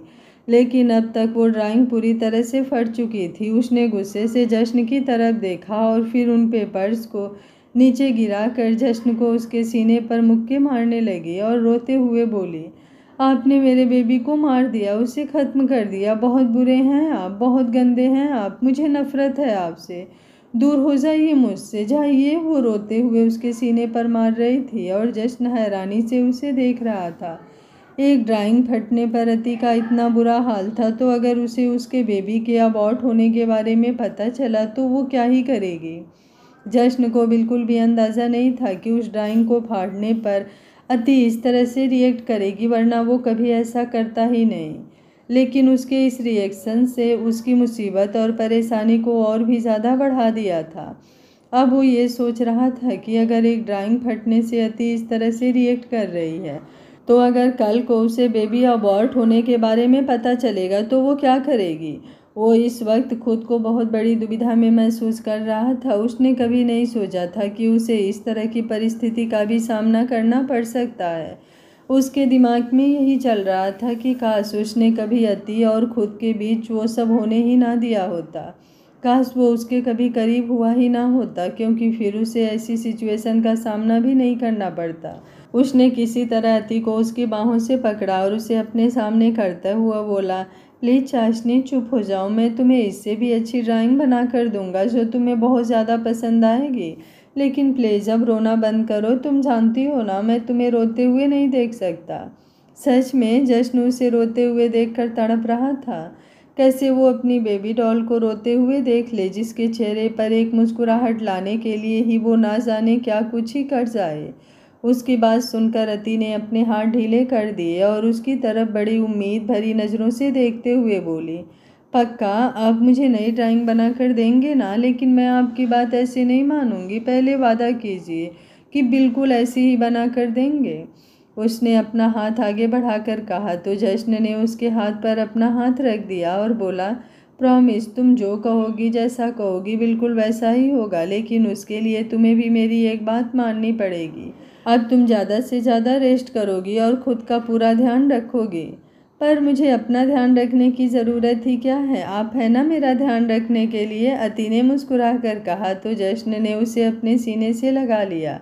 लेकिन अब तक वो ड्राइंग पूरी तरह से फट चुकी थी। उसने गुस्से से जश्न की तरफ देखा और फिर उन पेपर्स को नीचे गिरा कर जश्न को उसके सीने पर मुक्के मारने लगी और रोते हुए बोली, आपने मेरे बेबी को मार दिया, उसे ख़त्म कर दिया, बहुत बुरे हैं आप, बहुत गंदे हैं आप, मुझे नफ़रत है आपसे, दूर हो जाइए मुझसे, जाइए। वो रोते हुए उसके सीने पर मार रही थी और जश्न हैरानी से उसे देख रहा था। एक ड्राइंग फटने पर अति का इतना बुरा हाल था, तो अगर उसे उसके बेबी के अबॉर्ट होने के बारे में पता चला तो वो क्या ही करेगी। जश्न को बिल्कुल भी अंदाज़ा नहीं था कि उस ड्राइंग को फाड़ने पर अति इस तरह से रिएक्ट करेगी, वरना वो कभी ऐसा करता ही नहीं। लेकिन उसके इस रिएक्शन से उसकी मुसीबत और परेशानी को और भी ज़्यादा बढ़ा दिया था। अब वो ये सोच रहा था कि अगर एक ड्राइंग फटने से अति इस तरह से रिएक्ट कर रही है तो अगर कल को उसे बेबी अबॉर्ट होने के बारे में पता चलेगा तो वो क्या करेगी। वो इस वक्त खुद को बहुत बड़ी दुविधा में महसूस कर रहा था। उसने कभी नहीं सोचा था कि उसे इस तरह की परिस्थिति का भी सामना करना पड़ सकता है। उसके दिमाग में यही चल रहा था कि काश उसने कभी अति और खुद के बीच वो सब होने ही ना दिया होता। काश वो उसके कभी करीब हुआ ही ना होता, क्योंकि फिर उसे ऐसी सिचुएशन का सामना भी नहीं करना पड़ता। उसने किसी तरह अति को उसकी बाहों से पकड़ा और उसे अपने सामने करता हुआ बोला, प्लीज चाशनी चुप हो जाओ, मैं तुम्हें इससे भी अच्छी ड्राइंग बना कर दूंगा जो तुम्हें बहुत ज़्यादा पसंद आएगी। लेकिन प्लीज़ अब रोना बंद करो, तुम जानती हो ना मैं तुम्हें रोते हुए नहीं देख सकता। सच में जश्न उसे रोते हुए देखकर तड़प रहा था। कैसे वो अपनी बेबी डॉल को रोते हुए देख ले, जिसके चेहरे पर एक मुस्कुराहट लाने के लिए ही वो ना जाने क्या कुछ ही कर जाए। उसकी बात सुनकर अति ने अपने हाथ ढीले कर दिए और उसकी तरफ बड़ी उम्मीद भरी नज़रों से देखते हुए बोली, पक्का आप मुझे नई ड्राइंग बना कर देंगे ना? लेकिन मैं आपकी बात ऐसे नहीं मानूंगी, पहले वादा कीजिए कि बिल्कुल ऐसी ही बना कर देंगे। उसने अपना हाथ आगे बढ़ाकर कहा तो जश्न ने उसके हाथ पर अपना हाथ रख दिया और बोला, प्रॉमिस, तुम जो कहोगी जैसा कहोगी बिल्कुल वैसा ही होगा, लेकिन उसके लिए तुम्हें भी मेरी एक बात माननी पड़ेगी। अब तुम ज़्यादा से ज़्यादा रेस्ट करोगी और ख़ुद का पूरा ध्यान रखोगी। पर मुझे अपना ध्यान रखने की ज़रूरत ही क्या है, आप है ना मेरा ध्यान रखने के लिए, अति ने मुस्कुरा कर कहा तो जश्न ने उसे अपने सीने से लगा लिया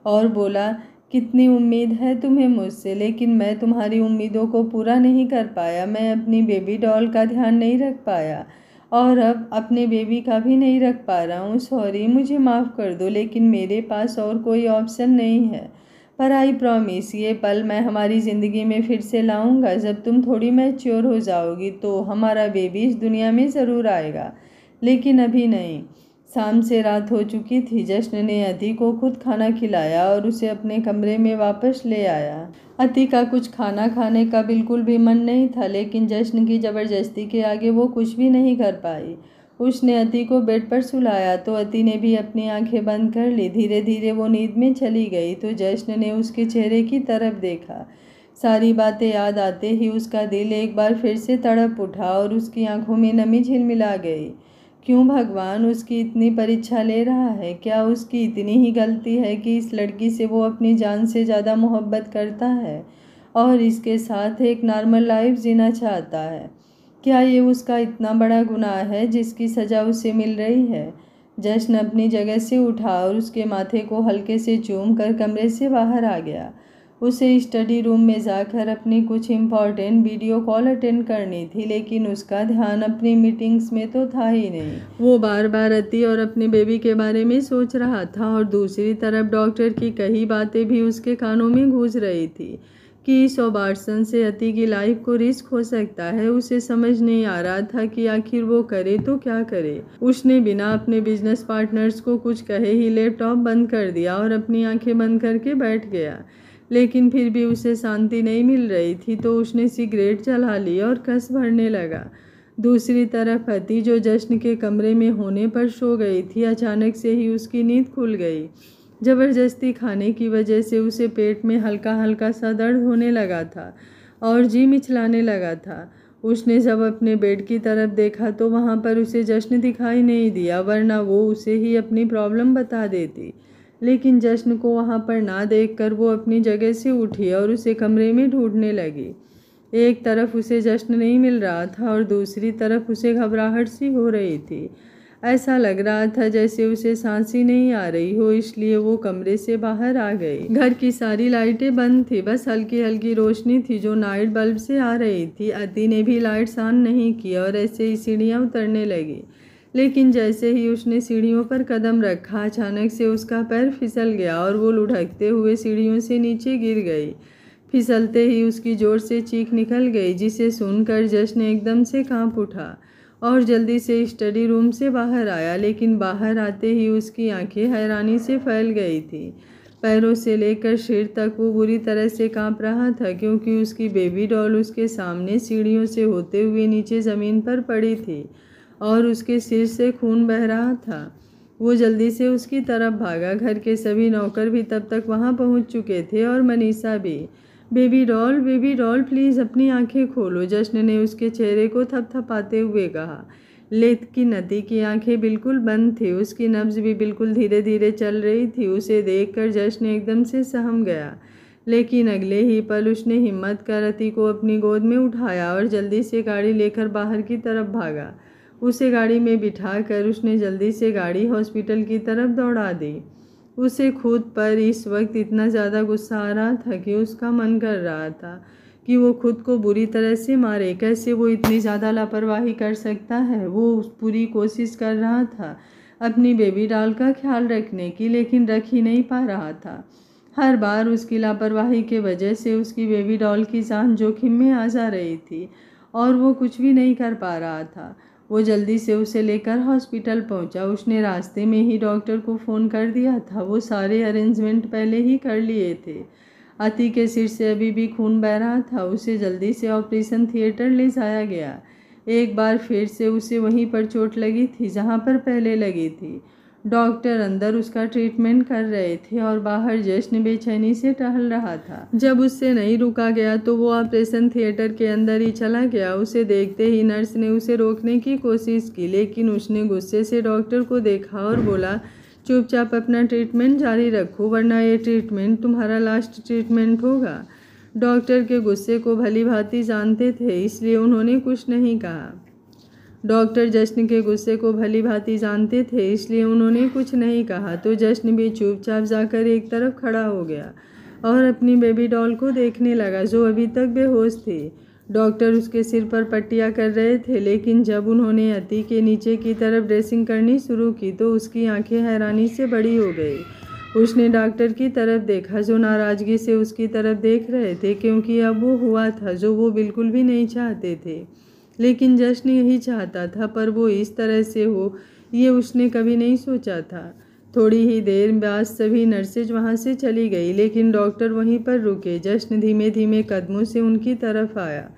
और बोला, कितनी उम्मीद है तुम्हें मुझसे, लेकिन मैं तुम्हारी उम्मीदों को पूरा नहीं कर पाया। मैं अपनी बेबी डॉल का ध्यान नहीं रख पाया और अब अपने बेबी का भी नहीं रख पा रहा हूँ। सॉरी, मुझे माफ़ कर दो, लेकिन मेरे पास और कोई ऑप्शन नहीं है। पर आई प्रॉमिस, ये पल मैं हमारी ज़िंदगी में फिर से लाऊंगा। जब तुम थोड़ी मैच्योर हो जाओगी तो हमारा बेबी इस दुनिया में ज़रूर आएगा, लेकिन अभी नहीं। शाम से रात हो चुकी थी। जश्न ने अति को खुद खाना खिलाया और उसे अपने कमरे में वापस ले आया। अति का कुछ खाना खाने का बिल्कुल भी मन नहीं था, लेकिन जश्न की ज़बरदस्ती के आगे वो कुछ भी नहीं कर पाई। उसने अति को बेड पर सुलाया तो अति ने भी अपनी आंखें बंद कर ली। धीरे धीरे वो नींद में चली गई तो जश्न ने उसके चेहरे की तरफ देखा। सारी बातें याद आते ही उसका दिल एक बार फिर से तड़प उठा और उसकी आंखों में नमी झिलमिला गई। क्यों भगवान उसकी इतनी परीक्षा ले रहा है? क्या उसकी इतनी ही गलती है कि इस लड़की से वो अपनी जान से ज़्यादा मोहब्बत करता है और इसके साथ एक नॉर्मल लाइफ जीना चाहता है? क्या ये उसका इतना बड़ा गुनाह है जिसकी सज़ा उसे मिल रही है? जश्न अपनी जगह से उठा और उसके माथे को हल्के से चूम कर कमरे से बाहर आ गया। उसे स्टडी रूम में जाकर अपनी कुछ इम्पॉर्टेंट वीडियो कॉल अटेंड करनी थी, लेकिन उसका ध्यान अपनी मीटिंग्स में तो था ही नहीं। वो बार बार अति और अपने बेबी के बारे में सोच रहा था और दूसरी तरफ डॉक्टर की कई बातें भी उसके कानों में गूंज रही थी कि इस ऑपरेशन से अति की लाइफ को रिस्क हो सकता है। उसे समझ नहीं आ रहा था कि आखिर वो करे तो क्या करे। उसने बिना अपने बिजनेस पार्टनर्स को कुछ कहे ही लैपटॉप बंद कर दिया और अपनी आंखें बंद करके बैठ गया, लेकिन फिर भी उसे शांति नहीं मिल रही थी तो उसने सिगरेट जला ली और कस भरने लगा। दूसरी तरफ अति, जो जश्न के कमरे में होने पर सो गई थी, अचानक से ही उसकी नींद खुल गई। ज़बरदस्ती खाने की वजह से उसे पेट में हल्का हल्का सा दर्द होने लगा था और जी मिचलाने लगा था। उसने जब अपने बेड की तरफ देखा तो वहाँ पर उसे जश्न दिखाई नहीं दिया, वरना वो उसे ही अपनी प्रॉब्लम बता देती। लेकिन जश्न को वहाँ पर ना देखकर वो अपनी जगह से उठी और उसे कमरे में ढूंढने लगी। एक तरफ उसे जश्न नहीं मिल रहा था और दूसरी तरफ उसे घबराहट सी हो रही थी। ऐसा लग रहा था जैसे उसे सांस ही नहीं आ रही हो, इसलिए वो कमरे से बाहर आ गई। घर की सारी लाइटें बंद थी, बस हल्की हल्की रोशनी थी जो नाइट बल्ब से आ रही थी। अति ने भी लाइट्स ऑन नहीं की और ऐसे ही सीढ़ियाँ उतरने लगी, लेकिन जैसे ही उसने सीढ़ियों पर कदम रखा, अचानक से उसका पैर फिसल गया और वो लुढ़कते हुए सीढ़ियों से नीचे गिर गई। फिसलते ही उसकी जोर से चीख निकल गई, जिसे सुनकर जश्न एकदम से कांप उठा और जल्दी से स्टडी रूम से बाहर आया। लेकिन बाहर आते ही उसकी आंखें हैरानी से फैल गई थी। पैरों से लेकर सिर तक वो बुरी तरह से कांप रहा था, क्योंकि उसकी बेबी डॉल उसके सामने सीढ़ियों से होते हुए नीचे ज़मीन पर पड़ी थी और उसके सिर से खून बह रहा था। वो जल्दी से उसकी तरफ भागा। घर के सभी नौकर भी तब तक वहाँ पहुँच चुके थे और मनीषा भी। बेबी डॉल प्लीज़ अपनी आंखें खोलो, जश्न ने उसके चेहरे को थपथपाते हुए कहा। लेकिन अति की आंखें बिल्कुल बंद थी, उसकी नब्ज़ भी बिल्कुल धीरे धीरे चल रही थी। उसे देखकर जश्न एकदम से सहम गया, लेकिन अगले ही पल उसने हिम्मत कर अति को अपनी गोद में उठाया और जल्दी से गाड़ी लेकर बाहर की तरफ भागा। उसे गाड़ी में बिठाकर उसने जल्दी से गाड़ी हॉस्पिटल की तरफ दौड़ा दी। उसे खुद पर इस वक्त इतना ज़्यादा गुस्सा आ रहा था कि उसका मन कर रहा था कि वो खुद को बुरी तरह से मारे। कैसे वो इतनी ज़्यादा लापरवाही कर सकता है। वो पूरी कोशिश कर रहा था अपनी बेबी डॉल का ख्याल रखने की, लेकिन रख ही नहीं पा रहा था। हर बार उसकी लापरवाही के वजह से उसकी बेबी डॉल की जान जोखिम में आ जा रही थी और वो कुछ भी नहीं कर पा रहा था। वो जल्दी से उसे लेकर हॉस्पिटल पहुंचा। उसने रास्ते में ही डॉक्टर को फ़ोन कर दिया था। वो सारे अरेंजमेंट पहले ही कर लिए थे। अति के सिर से अभी भी खून बह रहा था। उसे जल्दी से ऑपरेशन थिएटर ले जाया गया। एक बार फिर से उसे वहीं पर चोट लगी थी जहां पर पहले लगी थी। डॉक्टर अंदर उसका ट्रीटमेंट कर रहे थे और बाहर जश्न बेचैनी से टहल रहा था। जब उससे नहीं रुका गया तो वो ऑपरेशन थिएटर के अंदर ही चला गया। उसे देखते ही नर्स ने उसे रोकने की कोशिश की, लेकिन उसने गुस्से से डॉक्टर को देखा और बोला, चुपचाप अपना ट्रीटमेंट जारी रखो, वरना ये ट्रीटमेंट तुम्हारा लास्ट ट्रीटमेंट होगा। डॉक्टर के गुस्से को भली भांति जानते थे, इसलिए उन्होंने कुछ नहीं कहा। डॉक्टर जश्न के गुस्से को भली भांति जानते थे, इसलिए उन्होंने कुछ नहीं कहा। तो जश्न भी चुपचाप जाकर एक तरफ खड़ा हो गया और अपनी बेबी डॉल को देखने लगा जो अभी तक बेहोश थी। डॉक्टर उसके सिर पर पट्टियां कर रहे थे, लेकिन जब उन्होंने अति के नीचे की तरफ ड्रेसिंग करनी शुरू की तो उसकी आंखें हैरानी से बड़ी हो गई। उसने डॉक्टर की तरफ देखा जो नाराज़गी से उसकी तरफ देख रहे थे, क्योंकि अब वो हुआ था जो वो बिल्कुल भी नहीं चाहते थे। लेकिन जश्न यही चाहता था, पर वो इस तरह से हो ये उसने कभी नहीं सोचा था। थोड़ी ही देर बाद सभी नर्सेज वहाँ से चली गई, लेकिन डॉक्टर वहीं पर रुके। जश्न धीमे धीमे कदमों से उनकी तरफ आया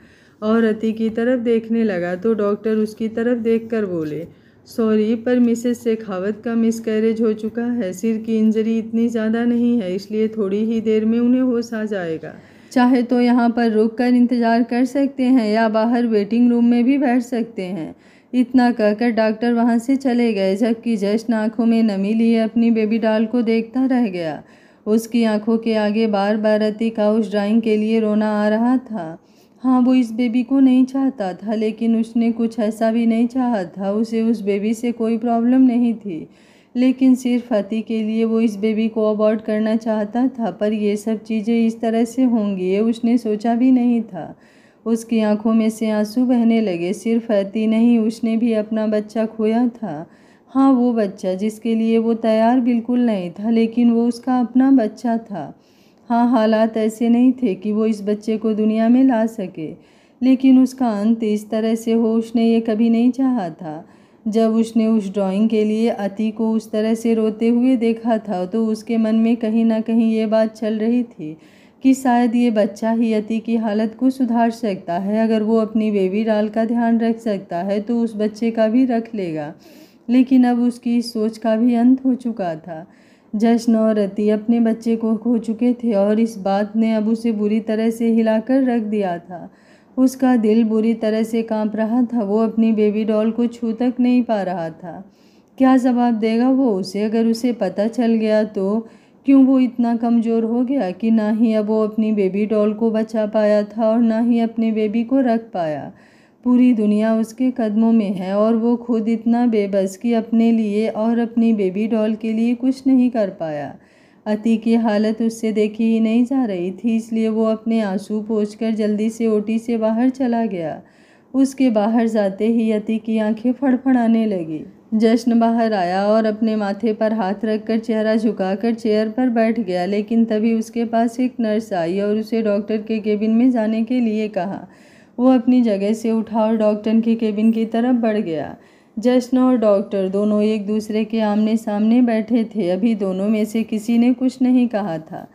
और अति की तरफ देखने लगा तो डॉक्टर उसकी तरफ देखकर बोले, सॉरी, पर मिसेस शेखावत का मिसकैरेज हो चुका है। सिर की इंजरी इतनी ज़्यादा नहीं है, इसलिए थोड़ी ही देर में उन्हें होश आ जाएगा। चाहे तो यहाँ पर रुक कर इंतज़ार कर सकते हैं या बाहर वेटिंग रूम में भी बैठ सकते हैं। इतना कहकर डॉक्टर वहाँ से चले गए, जबकि जश्न आंखों में नमी लिए अपनी बेबी डॉल को देखता रह गया। उसकी आंखों के आगे बार बार अति का उस ड्राइंग के लिए रोना आ रहा था। हाँ, वो इस बेबी को नहीं चाहता था, लेकिन उसने कुछ ऐसा भी नहीं चाहा था। उसे उस बेबी से कोई प्रॉब्लम नहीं थी, लेकिन सिर्फ अति के लिए वो इस बेबी को अबॉर्ट करना चाहता था। पर ये सब चीज़ें इस तरह से होंगी ये उसने सोचा भी नहीं था। उसकी आंखों में से आंसू बहने लगे। सिर्फ अति नहीं, उसने भी अपना बच्चा खोया था। हाँ, वो बच्चा जिसके लिए वो तैयार बिल्कुल नहीं था, लेकिन वो उसका अपना बच्चा था। हाँ, हालात ऐसे नहीं थे कि वो इस बच्चे को दुनिया में ला सके, लेकिन उसका अंत इस तरह से हो उसने ये कभी नहीं चाहा था। जब उसने उस ड्राइंग के लिए अति को उस तरह से रोते हुए देखा था तो उसके मन में कहीं ना कहीं ये बात चल रही थी कि शायद ये बच्चा ही अति की हालत को सुधार सकता है। अगर वो अपनी बेबी डॉल का ध्यान रख सकता है तो उस बच्चे का भी रख लेगा। लेकिन अब उसकी इस सोच का भी अंत हो चुका था। जश्न और अति अपने बच्चे को खो चुके थे और इस बात ने अब उसे बुरी तरह से हिलाकर रख दिया था। उसका दिल बुरी तरह से कांप रहा था। वो अपनी बेबी डॉल को छू तक नहीं पा रहा था। क्या जवाब देगा वो उसे? अगर उसे पता चल गया तो क्यों वो इतना कमज़ोर हो गया कि ना ही अब वो अपनी बेबी डॉल को बचा पाया था और ना ही अपने बेबी को रख पाया। पूरी दुनिया उसके कदमों में है और वो खुद इतना बेबस कि अपने लिए और अपनी बेबी डॉल के लिए कुछ नहीं कर पाया। अति की हालत उससे देखी ही नहीं जा रही थी, इसलिए वो अपने आंसू पोंछकर जल्दी से ओटी से बाहर चला गया। उसके बाहर जाते ही अति की आंखें फड़फड़ाने लगी। जश्न बाहर आया और अपने माथे पर हाथ रखकर चेहरा झुकाकर चेयर पर बैठ गया, लेकिन तभी उसके पास एक नर्स आई और उसे डॉक्टर के केबिन में जाने के लिए कहा। वो अपनी जगह से उठा और डॉक्टर के केबिन की तरफ बढ़ गया। जश्न और डॉक्टर दोनों एक दूसरे के आमने सामने बैठे थे। अभी दोनों में से किसी ने कुछ नहीं कहा था।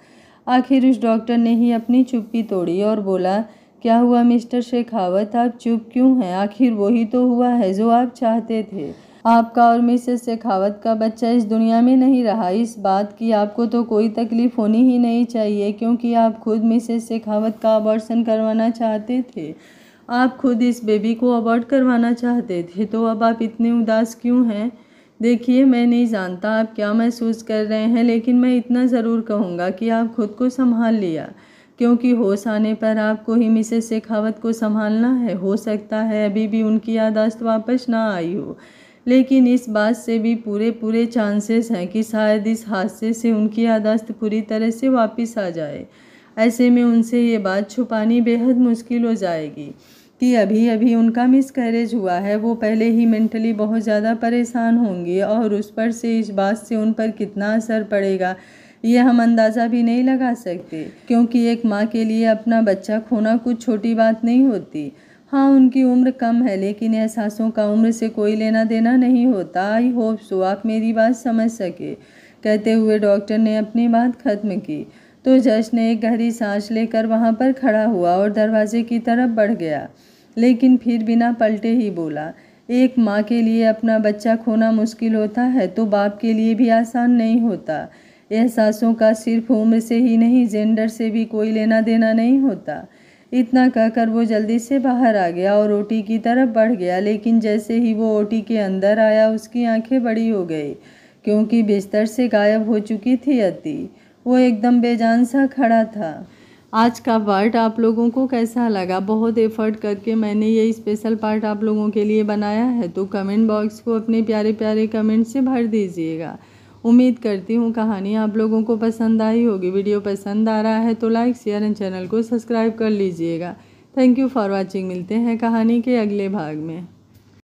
आखिर उस डॉक्टर ने ही अपनी चुप्पी तोड़ी और बोला, क्या हुआ मिस्टर शेखावत, आप चुप क्यों हैं? आखिर वही तो हुआ है जो आप चाहते थे। आपका और मिसेस शेखावत का बच्चा इस दुनिया में नहीं रहा। इस बात की आपको तो कोई तकलीफ होनी ही नहीं चाहिए, क्योंकि आप खुद मिसेस शेखावत का अबॉर्शन करवाना चाहते थे। आप खुद इस बेबी को अबॉर्ट करवाना चाहते थे, तो अब आप इतने उदास क्यों हैं? देखिए, मैं नहीं जानता आप क्या महसूस कर रहे हैं, लेकिन मैं इतना ज़रूर कहूँगा कि आप खुद को संभाल लिया। क्योंकि होश आने पर आपको ही मिसेस शेखावत को संभालना है। हो सकता है अभी भी उनकी याददाश्त वापस ना आई हो, लेकिन इस बात से भी पूरे चांसेस हैं कि शायद इस हादसे से उनकी याददाश्त पूरी तरह से वापस आ जाए। ऐसे में उनसे ये बात छुपानी बेहद मुश्किल हो जाएगी कि अभी अभी उनका मिसकैरेज हुआ है। वो पहले ही मेंटली बहुत ज़्यादा परेशान होंगी और उस पर से इस बात से उन पर कितना असर पड़ेगा ये हम अंदाज़ा भी नहीं लगा सकते, क्योंकि एक माँ के लिए अपना बच्चा खोना कुछ छोटी बात नहीं होती। हाँ, उनकी उम्र कम है, लेकिन एहसासों का उम्र से कोई लेना देना नहीं होता। आई होप सो आप मेरी बात समझ सके। कहते हुए डॉक्टर ने अपनी बात खत्म की तो जश ने एक गहरी सांस लेकर वहाँ पर खड़ा हुआ और दरवाजे की तरफ बढ़ गया, लेकिन फिर बिना पलटे ही बोला, एक माँ के लिए अपना बच्चा खोना मुश्किल होता है तो बाप के लिए भी आसान नहीं होता। एहसासों का सिर्फ उम्र से ही नहीं, जेंडर से भी कोई लेना देना नहीं होता। इतना कहकर वो जल्दी से बाहर आ गया और ओटी की तरफ बढ़ गया, लेकिन जैसे ही वो ओटी के अंदर आया उसकी आंखें बड़ी हो गई, क्योंकि बिस्तर से गायब हो चुकी थी अति। वो एकदम बेजान सा खड़ा था। आज का पार्ट आप लोगों को कैसा लगा? बहुत एफर्ट करके मैंने ये स्पेशल पार्ट आप लोगों के लिए बनाया है, तो कमेंट बॉक्स को अपने प्यारे प्यारे कमेंट से भर दीजिएगा। उम्मीद करती हूँ कहानी आप लोगों को पसंद आई होगी। वीडियो पसंद आ रहा है तो लाइक शेयर एंड चैनल को सब्सक्राइब कर लीजिएगा। Thank you for watching. मिलते हैं कहानी के अगले भाग में।